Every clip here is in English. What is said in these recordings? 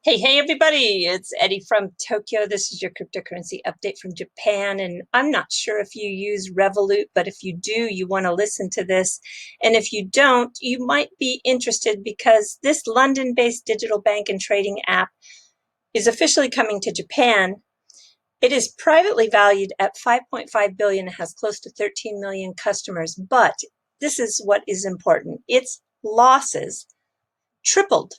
Hey, everybody, it's Eddie from Tokyo. This is your cryptocurrency update from Japan. And I'm not sure if you use Revolut, but if you do, you want to listen to this. And if you don't, you might be interested because this London-based digital bank and trading app is officially coming to Japan. It is privately valued at 5.5 billion. It has close to 13 million customers. But this is what is important. Its losses tripled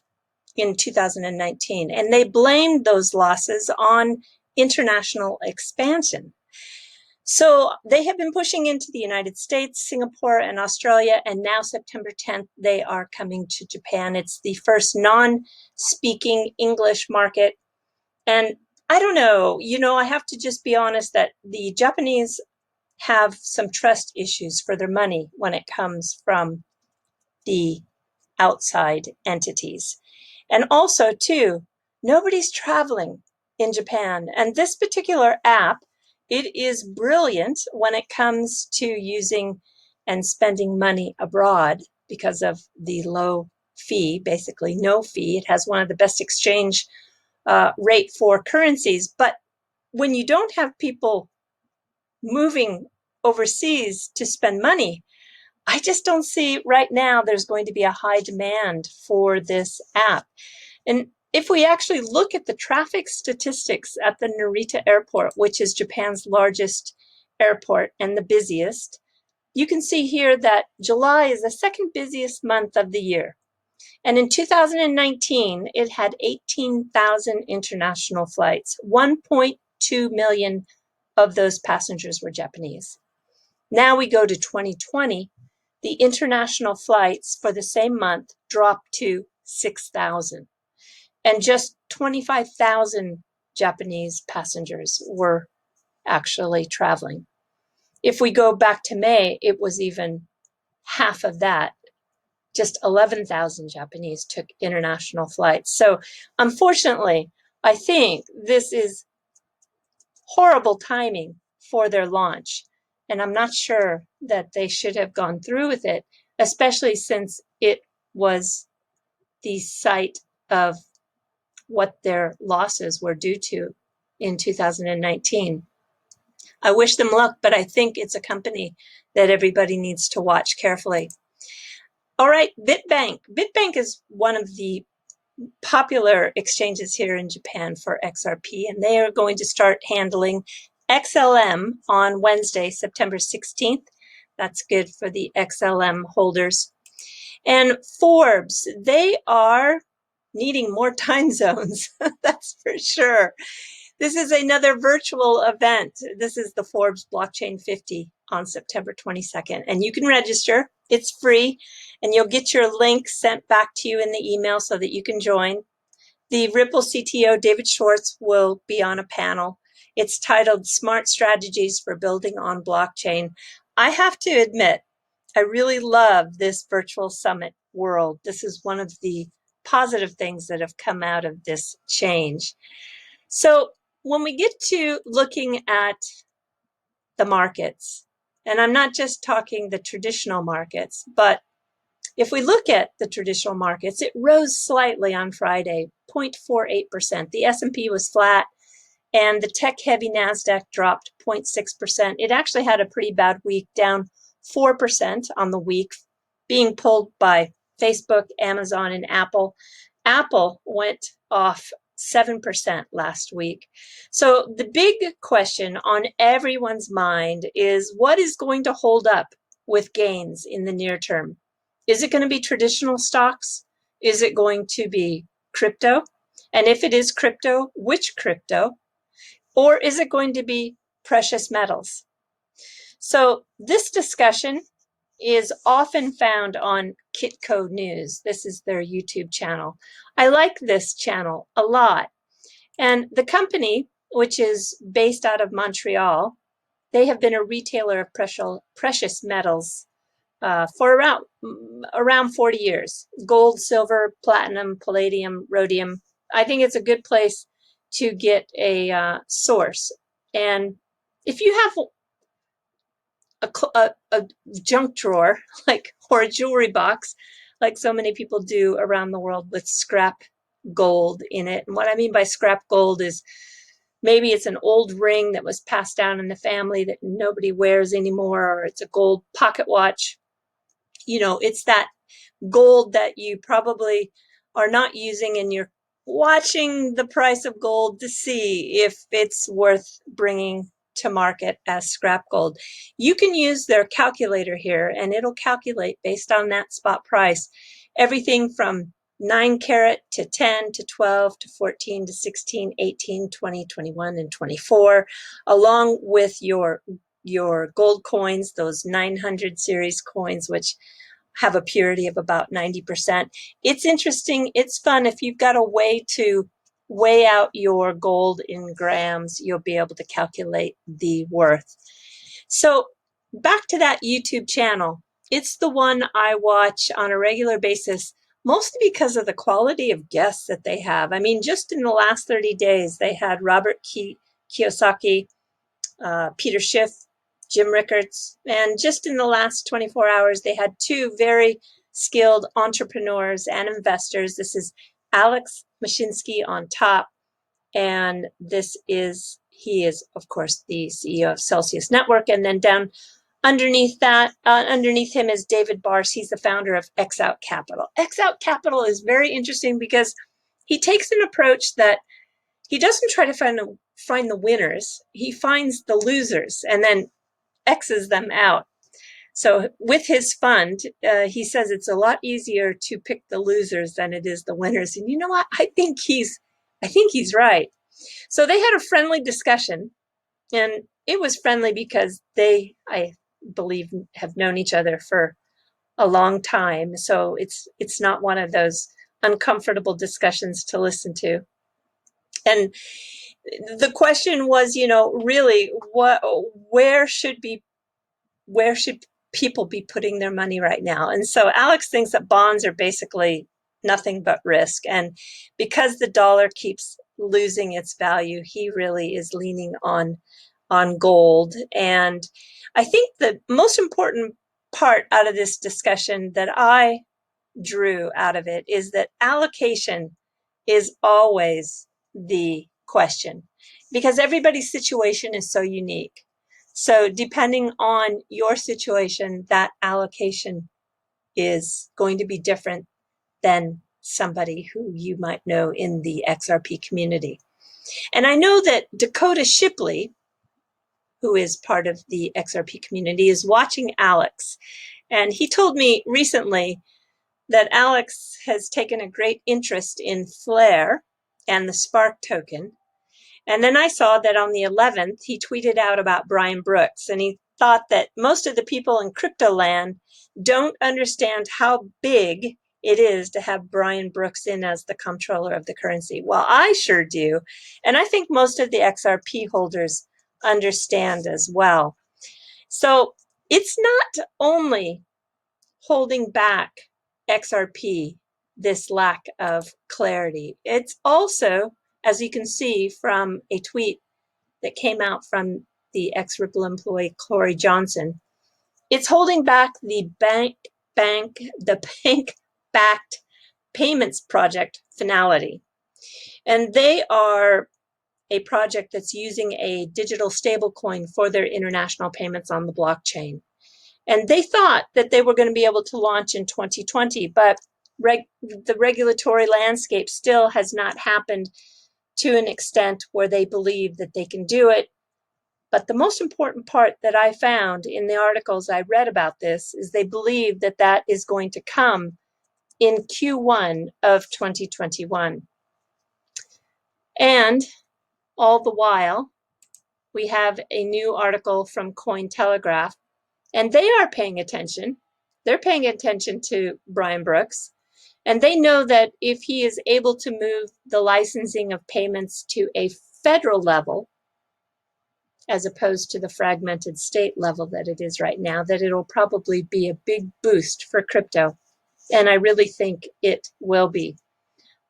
in 2019, and they blamed those losses on international expansion. So they have been pushing into the United States, Singapore, and Australia, and now September 10th, they are coming to Japan. It's the first non-speaking English market. And I don't know, I have to just be honest that the Japanese have some trust issues for their money when it comes from the outside entities. And also, too, nobody's traveling in Japan. And this particular app, it is brilliant when it comes to using and spending money abroad because of the low fee, basically no fee. It has one of the best exchange rate for currencies. But when you don't have people moving overseas to spend money, I just don't see right now there's going to be a high demand for this app. And if we actually look at the traffic statistics at the Narita Airport, which is Japan's largest airport and the busiest, you can see here that July is the second busiest month of the year. And in 2019, it had 18,000 international flights. 1.2 million of those passengers were Japanese. Now we go to 2020. The international flights for the same month dropped to 6,000. And just 25,000 Japanese passengers were actually traveling. If we go back to May, it was even half of that. Just 11,000 Japanese took international flights. So unfortunately, I think this is horrible timing for their launch. And I'm not sure that they should have gone through with it, especially since it was the site of what their losses were due to in 2019. I wish them luck, but I think it's a company that everybody needs to watch carefully. All right, BitBank. BitBank is one of the popular exchanges here in Japan for XRP, and they are going to start handling XLM on Wednesday, September 16th. That's good for the XLM holders. And Forbes, they are needing more time zones, that's for sure. This is another virtual event. This is the Forbes Blockchain 50 on September 22nd, and you can register. It's free, and you'll get your link sent back to you in the email so that you can join. The Ripple CTO, David Schwartz, will be on a panel. It's titled Smart Strategies for Building on Blockchain. I have to admit, I really love this virtual summit world. This is one of the positive things that have come out of this change. So when we get to looking at the markets, and I'm not just talking the traditional markets, but if we look at the traditional markets, it rose slightly on Friday, 0.48%. The S&P was flat, and the tech-heavy NASDAQ dropped 0.6%. It actually had a pretty bad week, down 4% on the week, being pulled by Facebook, Amazon, and Apple. Apple went off 7% last week. So the big question on everyone's mind is what is going to hold up with gains in the near term? Is it going to be traditional stocks? Is it going to be crypto? And if it is crypto, which crypto? Or is it going to be precious metals? So this discussion is often found on Kitco News. This is their YouTube channel. I like this channel a lot. And the company, which is based out of Montreal, they have been a retailer of precious metals for around 40 years. Gold, silver, platinum, palladium, rhodium. I think it's a good place to get a source. And if you have a junk drawer, or a jewelry box, like so many people do around the world with scrap gold in it. And what I mean by scrap gold is maybe it's an old ring that was passed down in the family that nobody wears anymore, or it's a gold pocket watch. You know, it's that gold that you probably are not using, and you're watching the price of gold to see if it's worth bringing to market as scrap gold. You can use their calculator here, and it'll calculate based on that spot price everything from 9 carat to 10 to 12 to 14 to 16, 18, 20, 21, and 24, along with your gold coins, those 900 series coins, which have a purity of about 90%. It's interesting. It's fun. If you've got a way to weigh out your gold in grams, you'll be able to calculate the worth. So back to that YouTube channel. It's the one I watch on a regular basis, mostly because of the quality of guests that they have. I mean, just in the last 30 days, they had Robert Kiyosaki, Peter Schiff, Jim Rickards, and just in the last 24 hours, they had two very skilled entrepreneurs and investors. This is Alex Mashinsky on top, and he is, of course, the CEO of Celsius Network, and then down underneath that, underneath him is David Barse. He's the founder of XOut Capital. XOut Capital is very interesting because he takes an approach that he doesn't try to find the winners. He finds the losers and then X's them out. So with his fund, he says it's a lot easier to pick the losers than it is the winners. And you know what? I think he's right. So they had a friendly discussion, and it was friendly because they, I believe, have known each other for a long time. So it's not one of those uncomfortable discussions to listen to. And the question was, you know, really, where should people be putting their money right now? And so Alex thinks that bonds are basically nothing but risk. And because the dollar keeps losing its value, he really is leaning on gold. And I think the most important part out of this discussion that I drew out of it is that allocation is always the question, because everybody's situation is so unique. So depending on your situation, that allocation is going to be different than somebody who you might know in the XRP community. And I know that Dakota Shipley, who is part of the XRP community, is watching Alex. And he told me recently that Alex has taken a great interest in Flare and the Spark token. And then I saw that on the 11th, he tweeted out about Brian Brooks, and he thought that most of the people in crypto land don't understand how big it is to have Brian Brooks in as the comptroller of the currency. Well, I sure do. And I think most of the XRP holders understand as well. So it's not only holding back XRP, this lack of clarity. It's also, as you can see from a tweet that came out from the ex-Ripple employee Corey Johnson, it's holding back the bank-backed payments project Finality. And they are a project that's using a digital stablecoin for their international payments on the blockchain. And they thought that they were going to be able to launch in 2020, but the regulatory landscape still has not happened to an extent where they believe that they can do it. But the most important part that I found in the articles I read about this is they believe that that is going to come in Q1 of 2021. And all the while, we have a new article from Cointelegraph, and they are paying attention. They're paying attention to Brian Brooks, and they know that if he is able to move the licensing of payments to a federal level, as opposed to the fragmented state level that it is right now, that it'll probably be a big boost for crypto. And I really think it will be.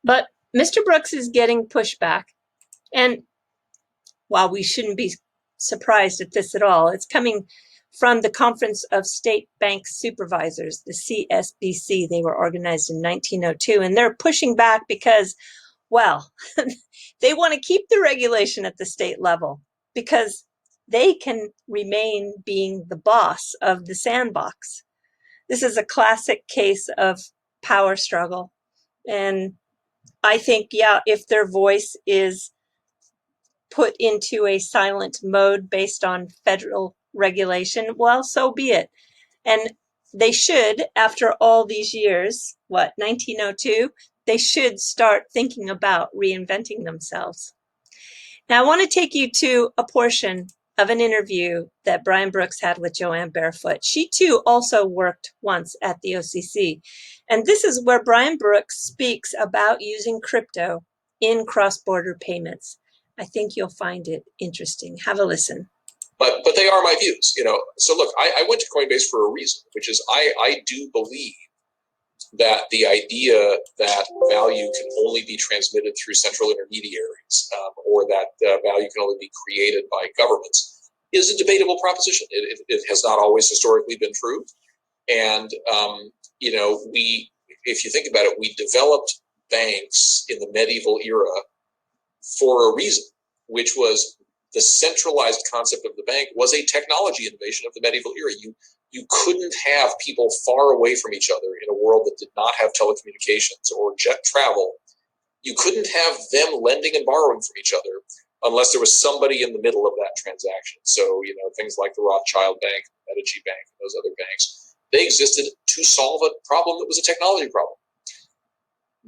But Mr. Brooks is getting pushback. And while we shouldn't be surprised at this at all, it's coming from the Conference of State Bank Supervisors, the CSBC. They were organized in 1902, and they're pushing back because Well, they want to keep the regulation at the state level because they can remain being the boss of the sandbox. This is a classic case of power struggle. And I think, yeah, if their voice is put into a silent mode based on federal regulation, well, so be it. And they should, after all these years, 1902, they should start thinking about reinventing themselves. Now, I want to take you to a portion of an interview that Brian Brooks had with Joanne Barefoot. She too also worked once at the OCC. And this is where Brian Brooks speaks about using crypto in cross-border payments. I think you'll find it interesting. Have a listen. But they are my views, So look, I went to Coinbase for a reason, which is I do believe that the idea that value can only be transmitted through central intermediaries, or that value can only be created by governments, is a debatable proposition. It has not always historically been true. And, if you think about it, we developed banks in the medieval era for a reason, which was the centralized concept of the bank was a technology innovation of the medieval era. You couldn't have people far away from each other in a world that did not have telecommunications or jet travel. You couldn't have them lending and borrowing from each other unless there was somebody in the middle of that transaction. So, things like the Rothschild Bank, Medici Bank, and those other banks, they existed to solve a problem that was a technology problem.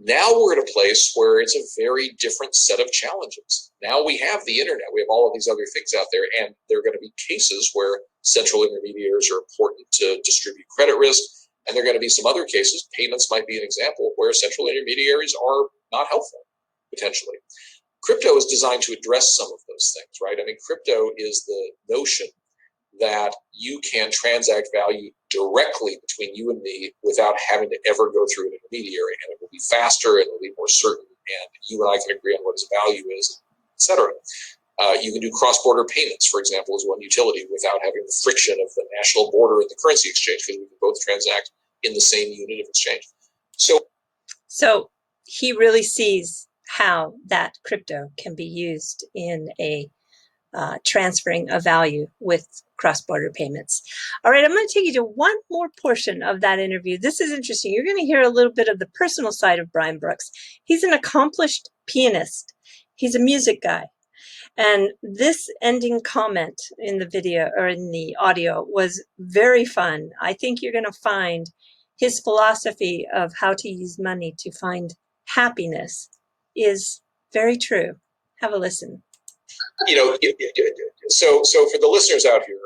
Now we're at a place where it's a very different set of challenges. Now we have the internet, we have all of these other things out there, and there are going to be cases where central intermediaries are important to distribute credit risk, and there are going to be some other cases, payments might be an example, where central intermediaries are not helpful, potentially. Crypto is designed to address some of those things, right? I mean, crypto is the notion that you can transact value directly between you and me without having to ever go through an intermediary, and it will be faster and it will be more certain, and you and I can agree on what its value is, etc. You can do cross-border payments, for example, as one utility without having the friction of the national border and the currency exchange, because we can both transact in the same unit of exchange. So he really sees how that crypto can be used in a transferring of value with cross-border payments. All right, I'm going to take you to one more portion of that interview. This is interesting. You're going to hear a little bit of the personal side of Brian Brooks. He's an accomplished pianist. He's a music guy. And this ending comment in the video or in the audio was very fun. I think you're going to find his philosophy of how to use money to find happiness is very true. Have a listen. So for the listeners out here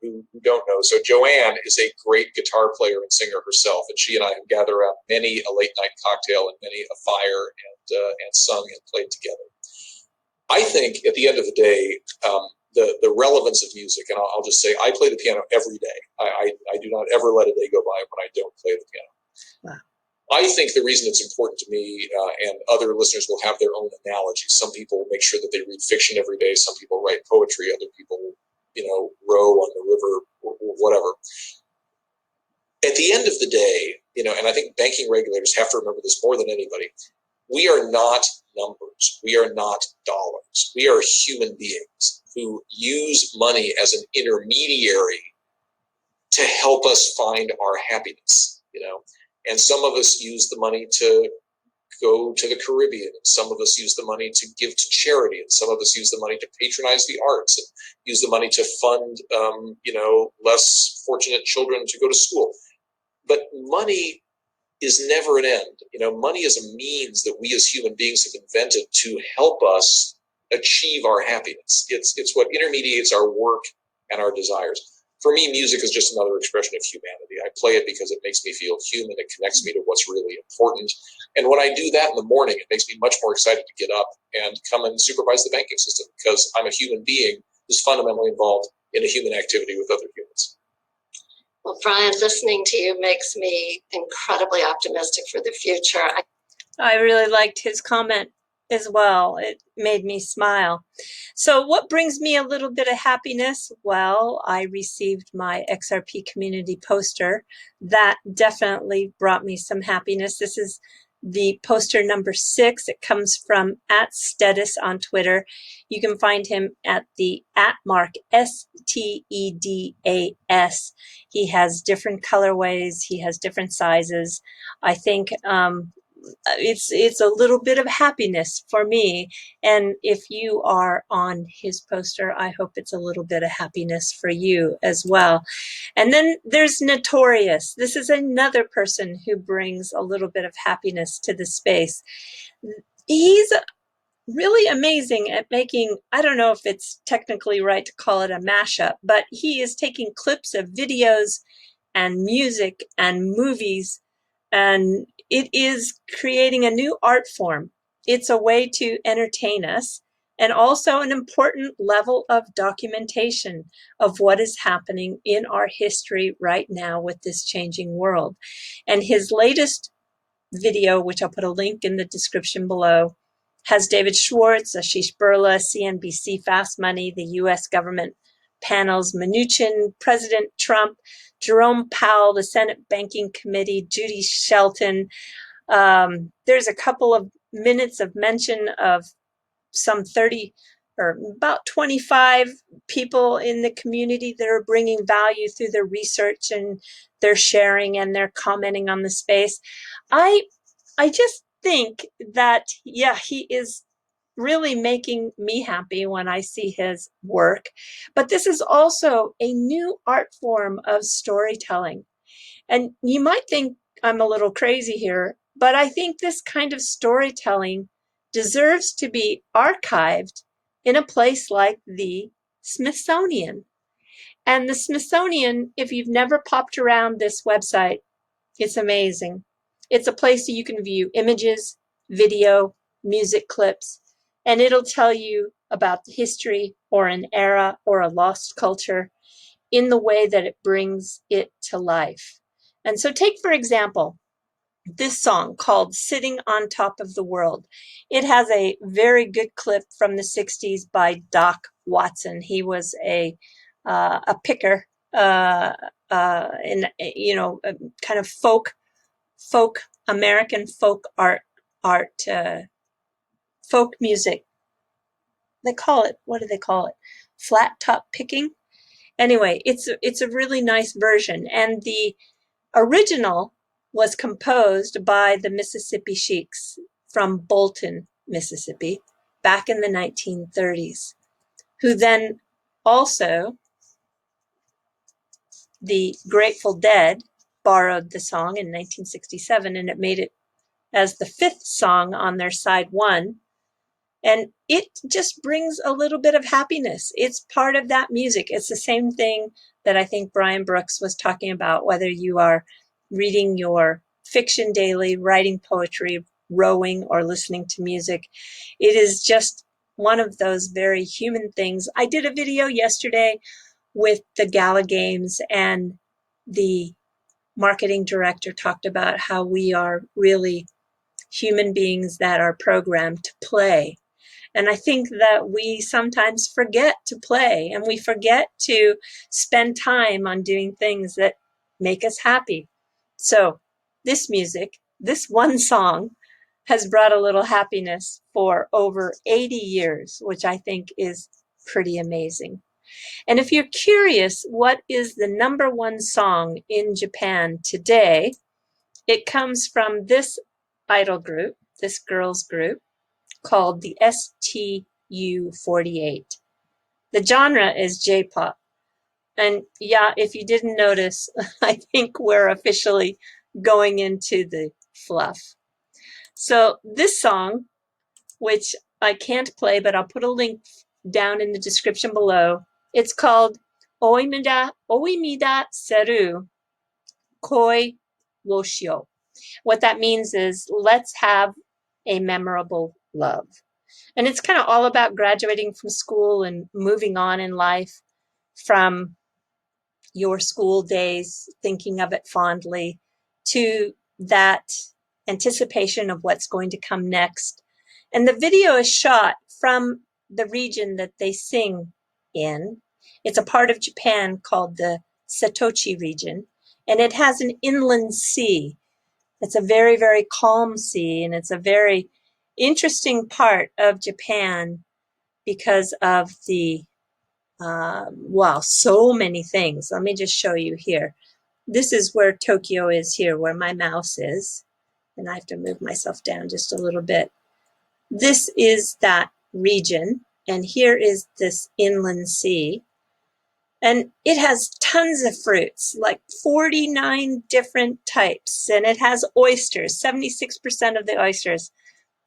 who don't know, so Joanne is a great guitar player and singer herself, and she and I have gathered around many a late night cocktail and many a fire and sung and played together. I think at the end of the day, the relevance of music, and I'll just say, I play the piano every day. I do not ever let a day go by when I don't play the piano. Wow. I think the reason it's important to me, and other listeners will have their own analogies. Some people make sure that they read fiction every day. Some people write poetry. Other people, row on the river or whatever. At the end of the day, and I think banking regulators have to remember this more than anybody, we are not numbers. We are not dollars. We are human beings who use money as an intermediary to help us find our happiness, And some of us use the money to go to the Caribbean, and some of us use the money to give to charity, and some of us use the money to patronize the arts, and use the money to fund, less fortunate children to go to school. But money is never an end. Money is a means that we as human beings have invented to help us achieve our happiness. It's what intermediates our work and our desires. For me, music is just another expression of humanity. I play it because it makes me feel human. It connects me to what's really important. And when I do that in the morning, it makes me much more excited to get up and come and supervise the banking system, because I'm a human being who's fundamentally involved in a human activity with other humans. Well, Brian, listening to you makes me incredibly optimistic for the future. I really liked his comment as well. It made me smile. So what brings me a little bit of happiness? Well, I received my XRP community poster. That definitely brought me some happiness. This is the poster number 6. It comes from @Stedis on Twitter. You can find him at the @mark STEDAS. He has different colorways. He has different sizes. I think it's a little bit of happiness for me. And if you are on his poster, I hope it's a little bit of happiness for you as well. And then there's Notorious. This is another person who brings a little bit of happiness to the space. He's really amazing at making, I don't know if it's technically right to call it a mashup, but he is taking clips of videos and music and movies, and it is creating a new art form. It's a way to entertain us and also an important level of documentation of what is happening in our history right now with this changing world. And his latest video, which I'll put a link in the description below, has David Schwartz, Ashish Burla, CNBC Fast Money, the US government panels, Mnuchin, President Trump, Jerome Powell, the Senate Banking Committee, Judy Shelton. There's a couple of minutes of mention of some 30 or about 25 people in the community that are bringing value through their research and their sharing and their commenting on the space. I just think that, yeah, he is really making me happy when I see his work. But this is also a new art form of storytelling. And you might think I'm a little crazy here, but I think this kind of storytelling deserves to be archived in a place like the Smithsonian. And the Smithsonian, if you've never popped around this website, it's amazing. It's a place that you can view images, video, music clips, and it'll tell you about the history or an era or a lost culture in the way that it brings it to life. And so take, for example, this song called Sitting on Top of the World. It has a very good clip from the 60s by Doc Watson. He was a picker in, kind of folk American folk folk music. They call it, what do they call it? Flat top picking. Anyway, it's a really nice version, and the original was composed by the Mississippi Sheiks from Bolton, Mississippi, back in the 1930s, who then also, the Grateful Dead borrowed the song in 1967, and it made it as the 5th song on their side 1. And it just brings a little bit of happiness. It's part of that music. It's the same thing that I think Brian Brooks was talking about, whether you are reading your fiction daily, writing poetry, rowing, or listening to music. It is just one of those very human things. I did a video yesterday with the Gala Games, and the marketing director talked about how we are really human beings that are programmed to play. And I think that we sometimes forget to play, and we forget to spend time on doing things that make us happy. So this music, this one song, has brought a little happiness for over 80 years, which I think is pretty amazing. And if you're curious, what is the #1 song in Japan today? It comes from this idol group, this girls group, called the STU48. The genre is J-pop. And yeah, if you didn't notice, I think we're officially going into the fluff. So this song, which I can't play, but I'll put a link down in the description below. It's called Oimida Seru Koi Woshio. What that means is, let's have a memorable love. And it's kind of all about graduating from school and moving on in life from your school days, thinking of it fondly, to that anticipation of what's going to come next. And the video is shot from the region that they sing in. It's a part of Japan called the Setochi region, and it has an inland sea It's a very, very calm sea, and it's a very interesting part of Japan because of the, wow, so many things. Let me just show you here. This is where Tokyo is here, where my mouse is. And I have to move myself down just a little bit. This is that region, and here is this inland sea. And it has tons of fruits, like 49 different types, and it has oysters. 76% of the oysters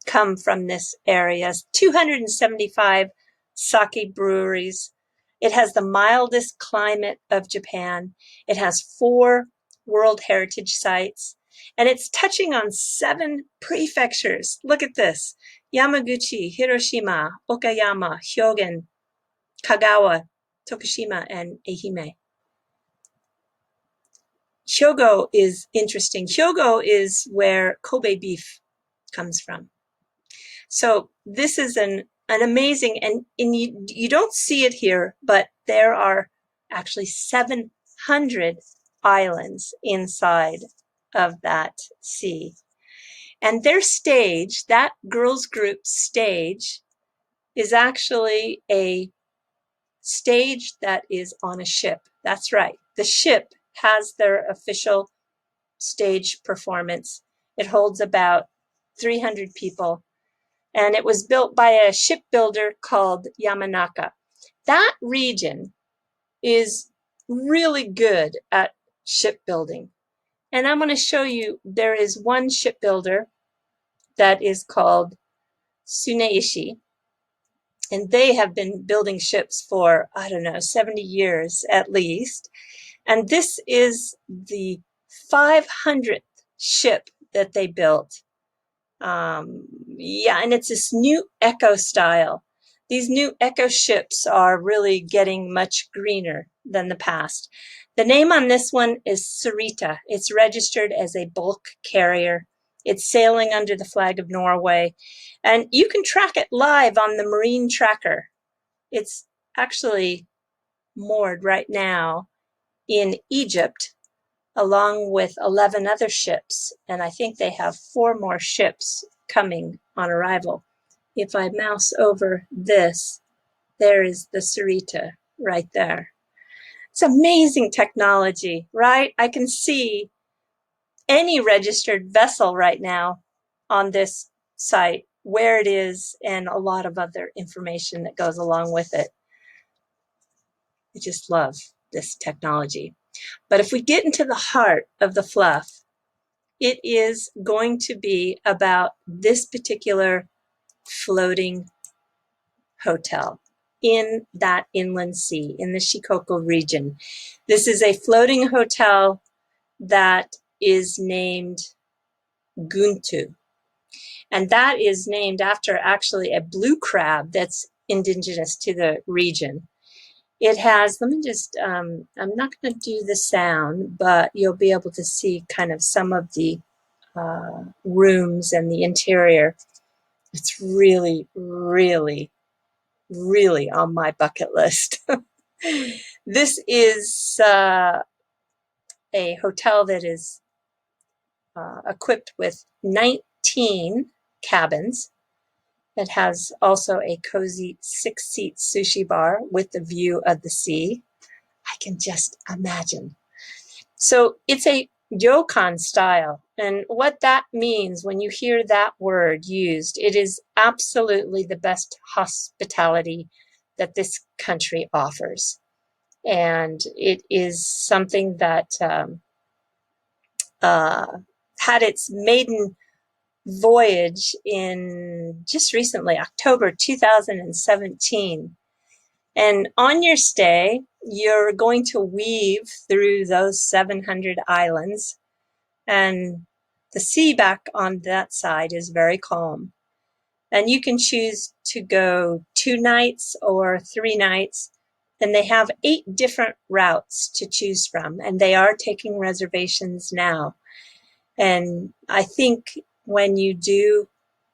come from this area. 275 sake breweries. It has the mildest climate of Japan. It has 4 World Heritage sites, and it's touching on 7 prefectures. Look at this: Yamaguchi, Hiroshima, Okayama, Hyogen, Kagawa, Tokushima, and Ehime. Hyogo is interesting. Hyogo is where Kobe beef comes from. So this is an amazing, and you don't see it here, but there are actually 700 islands inside of that sea. And their stage, that girls group stage, is actually a stage that is on a ship. That's right. The ship has their official stage performance. It holds about 300 people, and it was built by a shipbuilder called Yamanaka. That region is really good at shipbuilding. And I'm going to show you, there is one shipbuilder that is called Tsuneishi, and they have been building ships for, I don't know, 70 years at least. And this is the 500th ship that they built. Yeah, and it's this new eco style. These new eco ships are really getting much greener than the past. The name on this one is Sarita. It's registered as a bulk carrier. It's sailing under the flag of Norway, and you can track it live on the Marine Tracker. It's actually moored right now in Egypt, along with 11 other ships, and I think they have 4 more ships coming on arrival. If I mouse over this, there is the Sarita right there. It's amazing technology, right? I can see any registered vessel right now on this site, where it is, and a lot of other information that goes along with it. I just love this technology. But if we get into the heart of the fluff, it is going to be about this particular floating hotel in that inland sea, in the Shikoku region. This is a floating hotel that is named Guntu. And that is named after actually a blue crab that's indigenous to the region. It has, let me just, I'm not going to do the sound, but you'll be able to see kind of some of the rooms and the interior. It's really, really, really on my bucket list. This is a hotel that is equipped with 19 cabins. It has also a cozy 6-seat sushi bar with the view of the sea. I can just imagine. So it's a ryokan style. And what that means when you hear that word used, it is absolutely the best hospitality that this country offers. And it is something that had its maiden voyage in just recently, October 2017. And on your stay, you're going to weave through those 700 islands, and the sea back on that side is very calm. And you can choose to go 2 nights or 3 nights, and they have 8 different routes to choose from, and they are taking reservations now. And I think when you do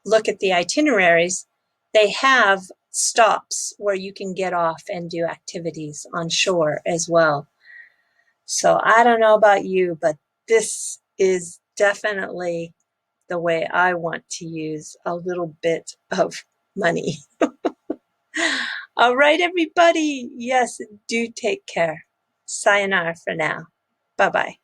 look at the itineraries, they have stops where you can get off and do activities on shore as well. So I don't know about you, but this is definitely the way I want to use a little bit of money. All right, everybody. Yes, do take care. Sayonara for now. Bye-bye.